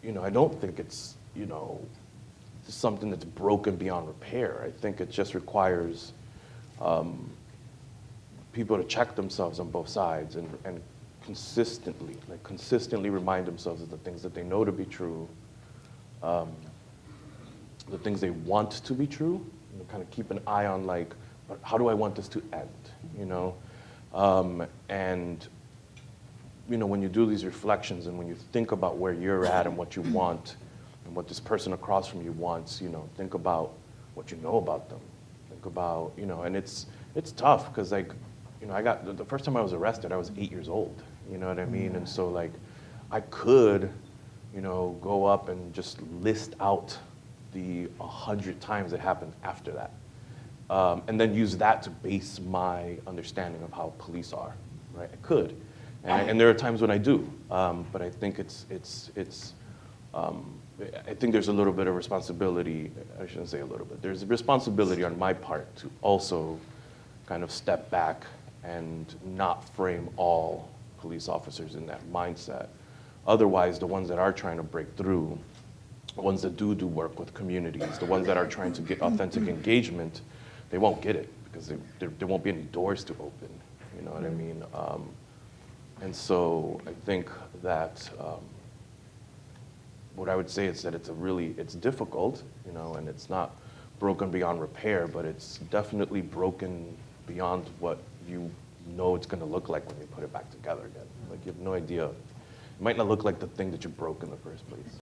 I don't think it's, something that's broken beyond repair. I think it just requires people to check themselves on both sides and consistently remind themselves of the things that they know to be true, the things they want to be true, kind of keep an eye on like, how do I want this to end, and when you do these reflections and when you think about where you're at and what you want and what this person across from you wants, think about what you know about them. Think about, and it's tough because like, I got, the first time I was arrested, I was 8 years old, you know what I mean? And so like, I could, go up and just list out the 100 times it happened after that. And then use that to base my understanding of how police are, right? I could. And there are times when I do, but I think I think there's a little bit of responsibility, I shouldn't say a little bit, there's a responsibility on my part to also kind of step back and not frame all police officers in that mindset. Otherwise, the ones that are trying to break through, the ones that do work with communities, the ones that are trying to get authentic engagement, they won't get it because there won't be any doors to open, you know what I mean? And so I think that what I would say is that it's difficult, and it's not broken beyond repair, but it's definitely broken beyond what you know it's going to look like when you put it back together again. Like you have no idea. It might not look like the thing that you broke in the first place.